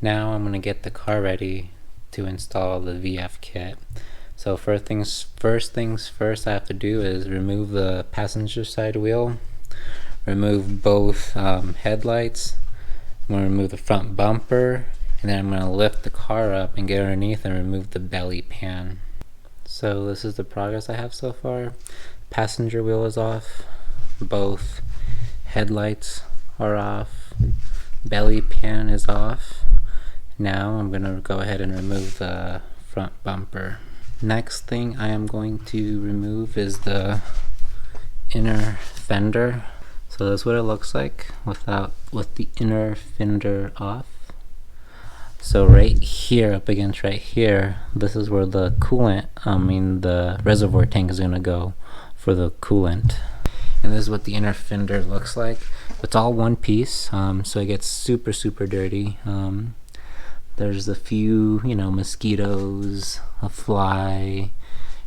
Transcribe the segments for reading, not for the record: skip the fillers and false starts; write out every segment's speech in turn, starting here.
Now I'm going to get the car ready to install the VF kit. So first things first I have to do is remove the passenger side wheel, remove both headlights. I'm going to remove the front bumper, and then I'm going to lift the car up and get underneath and remove the belly pan. So this is the progress I have so far. Passenger wheel is off, both headlights are off, belly pan is off. Now I'm going to go ahead and remove the front bumper. Next thing I am going to remove is the inner fender. So that's what it looks like with the inner fender off. So right here, up against right here, this is where the coolant, the reservoir tank is going to go for the coolant. And this is what the inner fender looks like. It's all one piece, so it gets super dirty. There's a few, mosquitoes, a fly.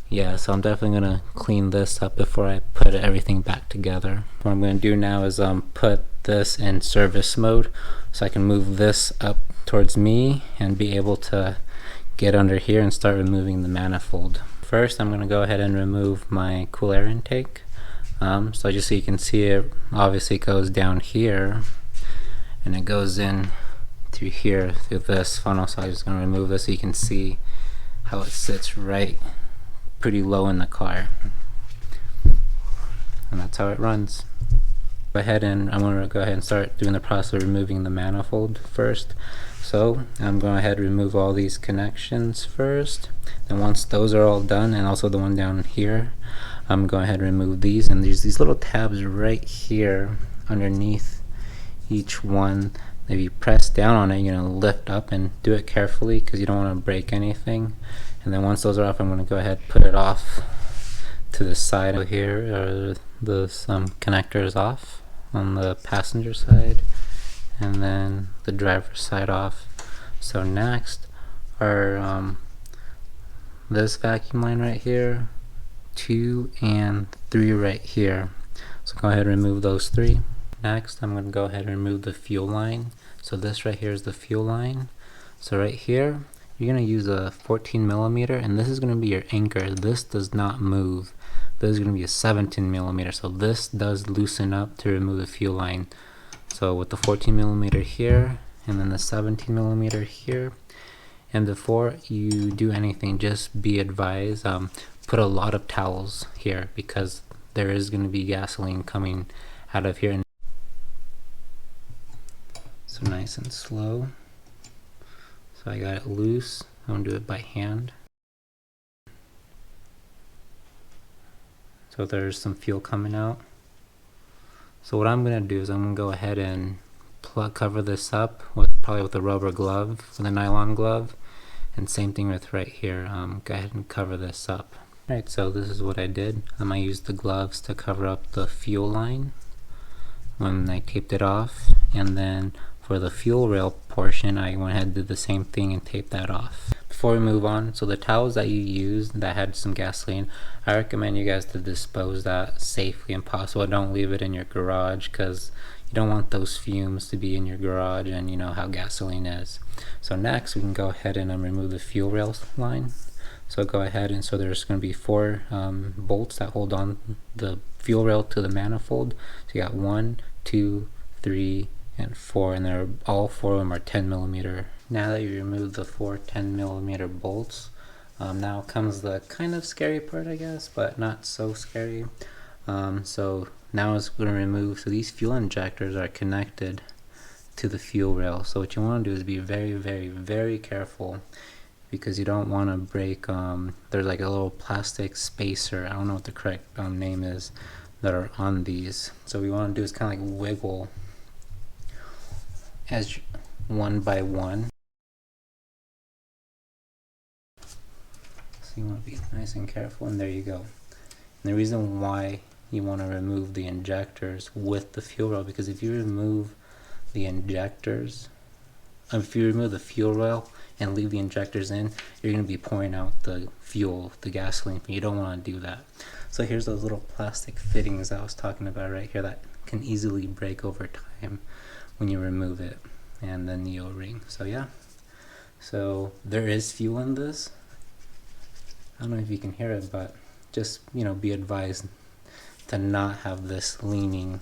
Yeah, so I'm definitely going to clean this up before I put everything back together. What I'm going to do now is put this in service mode so I can move this up towards me and be able to get under here and start removing the manifold. First, I'm going to go ahead and remove my cool air intake. So just so you can see, it obviously goes down here and it goes in through here through this funnel. So I'm just going to remove this so you can see how it sits right pretty low in the car, and that's how it runs. I'm going to go ahead and start doing the process of removing the manifold first. So I'm going to go ahead and remove all these connections first, and once those are all done, and also the one down here, I'm going to go ahead and remove these. And there's these little tabs right here underneath each one. If you press down on it, you're going to lift up, and do it carefully because you don't want to break anything. And then once those are off, I'm going to go ahead and put it off to the side. So here are the connectors off on the passenger side, and then the driver's side off. So next are this vacuum line right here, 2 and 3 right here. So go ahead and remove those 3. Next, I'm going to go ahead and remove the fuel line. So this right here is the fuel line. So right here, you're going to use a 14 millimeter, and this is going to be your anchor. This does not move. This is going to be a 17 millimeter. So this does loosen up to remove the fuel line. So with the 14 millimeter here, and then the 17 millimeter here. And before you do anything, just be advised, put a lot of towels here because there is going to be gasoline coming out of here. So nice and slow. So I got it loose. I'm going to do it by hand. So there's some fuel coming out. So what I'm going to do is I'm going to go ahead and cover this up probably with a rubber glove, with a nylon glove. And same thing with right here. Go ahead and cover this up. Alright, so this is what I did. I used the gloves to cover up the fuel line when I taped it off, and then for the fuel rail portion I went ahead and did the same thing and taped that off. Before we move on, so the towels that you used that had some gasoline, I recommend you guys to dispose that safely and possible. Don't leave it in your garage because you don't want those fumes to be in your garage, and you know how gasoline is. So next we can go ahead and remove the fuel rail line. So go ahead, and so there's going to be 4 bolts that hold on the fuel rail to the manifold. So you got 1, 2, 3, and 4, and all 4 of them are 10 millimeter. Now that you remove the 4 10 millimeter bolts, now comes the kind of scary part, I guess, but not so scary. So now it's going to remove, so these fuel injectors are connected to the fuel rail. So what you want to do is be very careful, because you don't want to break, there's like a little plastic spacer, I don't know what the correct name is, that are on these. So what we want to do is kind of like wiggle as one by one. So you want to be nice and careful, and there you go. And the reason why you want to remove the injectors with the fuel rail, because if you remove the injectors, if you remove the fuel rail and leave the injectors in, you're going to be pouring out the fuel, the gasoline. You don't want to do that. So here's those little plastic fittings I was talking about right here that can easily break over time when you remove it. and then the O-ring. So yeah, so there is fuel in this. I don't know if you can hear it, but just, you know, be advised to not have this leaning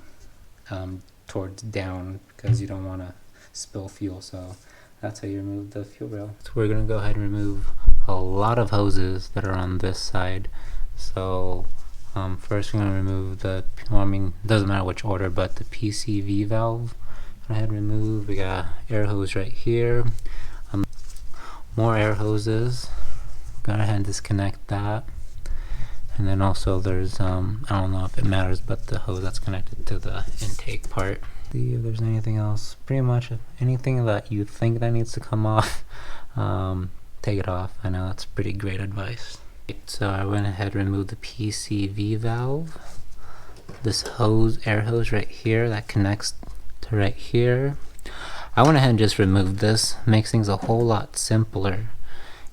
towards down, because you don't want to spill fuel. So that's how you remove the fuel rail. So we're going to go ahead and remove a lot of hoses that are on this side. So first we're going to remove the, well, I mean, it doesn't matter which order, but the PCV valve. Go ahead and remove. We got air hose right here. More air hoses. Go ahead and disconnect that. And then also there's I don't know if it matters, but the hose that's connected to the intake part. See if there's anything else. Pretty much anything that you think that needs to come off, take it off. I know that's pretty great advice. So I went ahead and removed the PCV valve. This hose, air hose right here that connects to right here. I went ahead and just removed this. Makes things a whole lot simpler.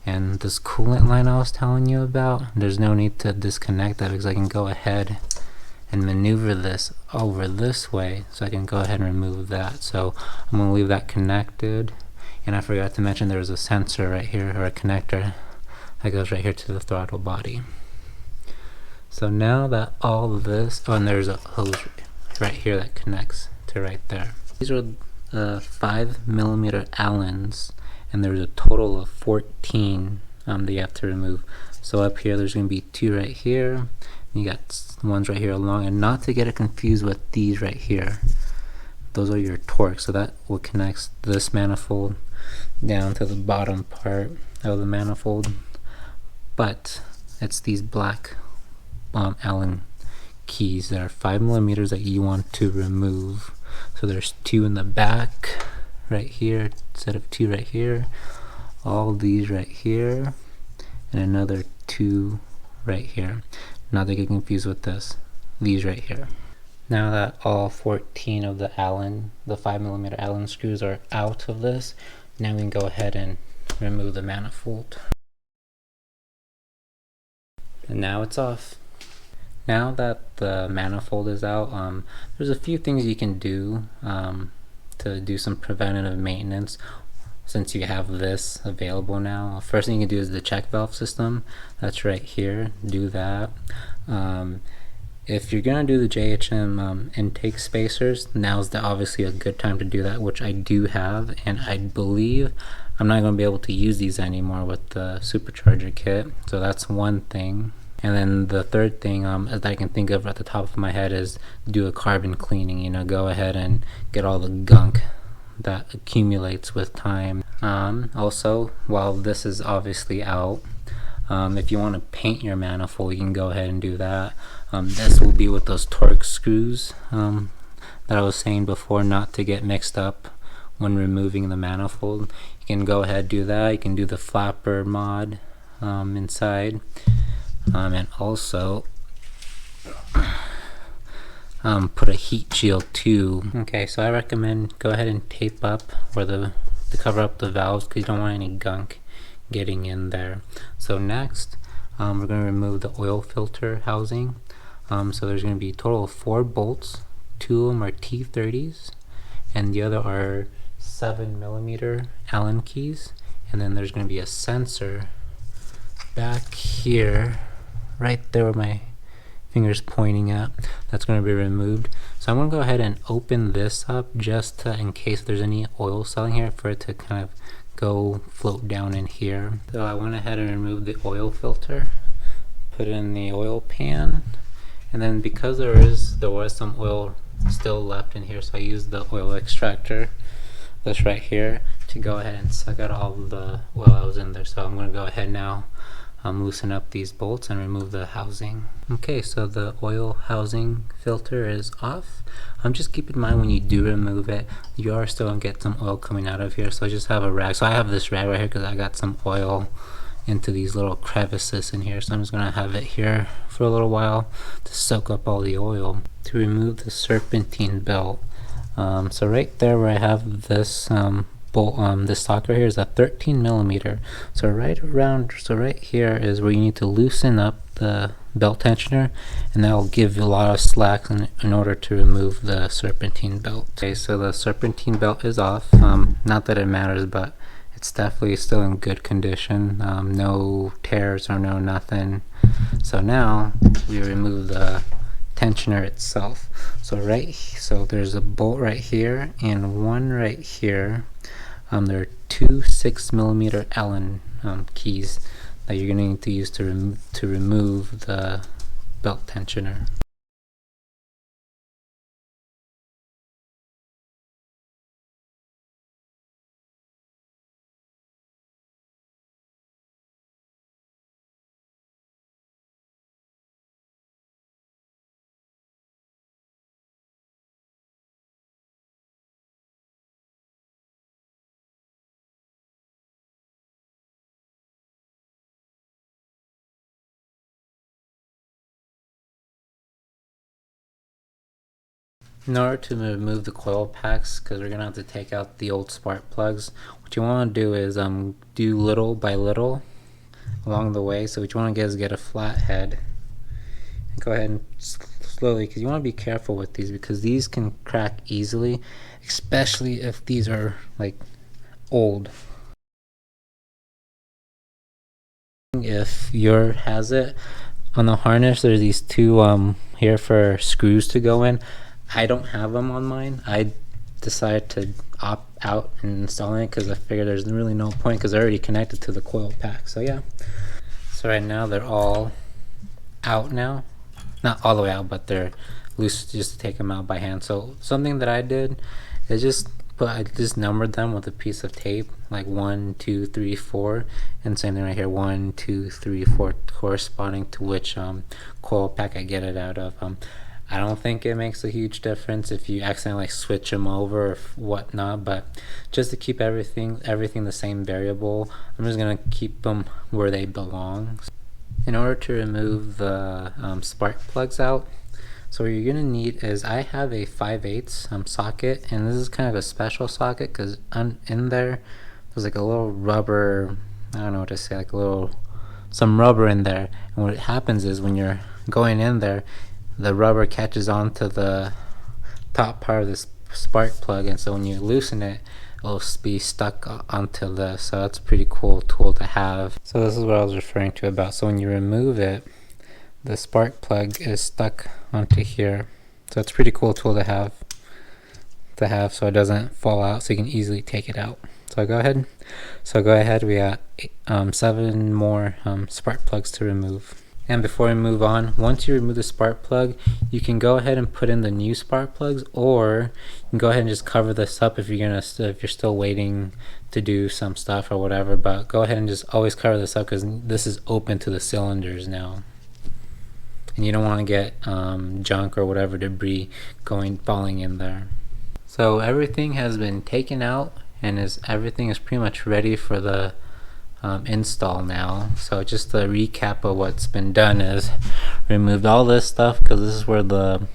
And this coolant line I was telling you about, there's no need to disconnect that, because I can go ahead and maneuver this over this way, so I can go ahead and remove that. So I'm going to leave that connected. And I forgot to mention there's a sensor right here, or a connector that goes right here to the throttle body. So now that all of this, oh, and there's a hose right here that connects to right there. These are 5mm Allens, and there's a total of 14 that you have to remove. So up here there's going to be 2 right here, you got ones right here along, and not to get it confused with these right here, those are your torques. So that will connect this manifold down to the bottom part of the manifold, but it's these black Allen keys that are 5mm that you want to remove. So there's 2 in the back right here instead of 2 right here, all these right here, and another 2 right here. Not to get confused with these right here. Now that all 14 of the 5mm Allen screws are out of this, now we can go ahead and remove the manifold. And now it's off. Now that the manifold is out, there's a few things you can do to do some preventative maintenance since you have this available now. First thing you can do is the check valve system. That's right here. Do that. If you're gonna do the JHM intake spacers, now's obviously a good time to do that, which I do have, and I believe I'm not gonna be able to use these anymore with the Supercharger kit. So that's one thing. And then the third thing that I can think of at the top of my head is do a carbon cleaning. You know, go ahead and get all the gunk that accumulates with time. Also, while this is obviously out, if you want to paint your manifold, you can go ahead and do that. This will be with those torque screws that I was saying before, not to get mixed up when removing the manifold. You can go ahead and do that. You can do the flapper mod inside. And also put a heat shield too. Okay, so I recommend go ahead and tape up where to cover up the valves, because you don't want any gunk getting in there. So next we're going to remove the oil filter housing. So there's going to be a total of 4 bolts. 2 of them are T30s and the other are 7mm Allen keys, and then there's going to be a sensor back here, right there where my finger's pointing at, that's going to be removed. So I'm going to go ahead and open this up just in case there's any oil selling here, for it to kind of go float down in here. So I went ahead and removed the oil filter, put it in the oil pan, and then because there was some oil still left in here, so I used the oil extractor, this right here, to go ahead and suck out all the oil that was in there. So I'm going to go ahead now, loosen up these bolts and remove the housing. Okay, so the oil housing filter is off. Just keep in mind when you do remove it, you are still going to get some oil coming out of here, so just have a rag. So I have this rag right here because I got some oil into these little crevices in here, so I'm just going to have it here for a little while to soak up all the oil. To remove the serpentine belt, so right there where I have this this socket right here is a 13mm. So right here is where you need to loosen up the belt tensioner, and that will give you a lot of slack in order to remove the serpentine belt. Okay, so the serpentine belt is off. Not that it matters, but it's definitely still in good condition. No tears or no nothing. So now we remove the tensioner itself. So there's a bolt right here and one right here. There are two 6mm Allen keys that you're going to need to use to remove the belt tensioner. In order to remove the coil packs, because we're going to have to take out the old spark plugs, what you want to do is do little by little along the way. So what you want to get is get a flat head and go ahead and slowly, because you want to be careful with these, because these can crack easily, especially if these are like old. If your has it on the harness, there's these two here for screws to go in. I don't have them on mine. I decided to opt out and installing it because I figured there's really no point because they're already connected to the coil pack. So yeah. So right now they're all out now. Not all the way out, but they're loose just to take them out by hand. So something that I did is I just numbered them with a piece of tape, like 1, 2, 3, 4, and same thing right here, 1, 2, 3, 4, corresponding to which coil pack I get it out of. I don't think it makes a huge difference if you accidentally like switch them over or whatnot, but just to keep everything the same variable, I'm just gonna keep them where they belong. In order to remove the spark plugs out, so what you're gonna need is, I have a 5/8 socket, and this is kind of a special socket because in there's like a little rubber, I don't know what to say, like some rubber in there, and what happens is when you're going in there, the rubber catches onto the top part of this spark plug, and so when you loosen it, it'll be stuck onto this. So that's a pretty cool tool to have. So this is what I was referring to about. So when you remove it, the spark plug is stuck onto here. So it's a pretty cool tool to have so it doesn't fall out, so you can easily take it out. So go ahead, we got 7 more spark plugs to remove. And before we move on, once you remove the spark plug, you can go ahead and put in the new spark plugs, or you can go ahead and just cover this up if you're still waiting to do some stuff or whatever. But go ahead and just always cover this up because this is open to the cylinders now, and you don't want to get junk or whatever debris falling in there. So everything has been taken out, and everything is pretty much ready for the install now. So just a recap of what's been done is removed all this stuff, because this is where the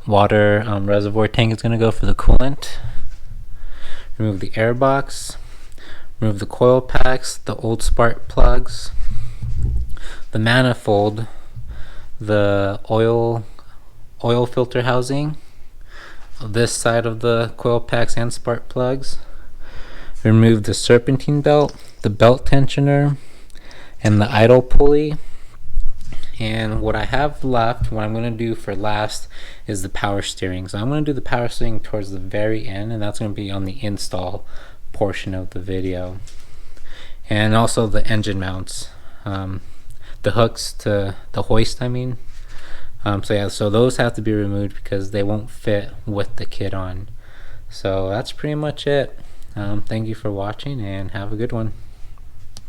water reservoir tank is going to go for the coolant. Remove the air box, remove the coil packs, the old spark plugs, the manifold, the oil filter housing, this side of the coil packs and spark plugs. Remove the serpentine belt, the belt tensioner, and the idle pulley. And what I have left, what I'm going to do for last, is the power steering. So I'm going to do the power steering towards the very end, and that's going to be on the install portion of the video. And also the engine mounts, the hooks to the hoist, I mean. So yeah, so those have to be removed because they won't fit with the kit on. So that's pretty much it. Thank you for watching, and have a good one.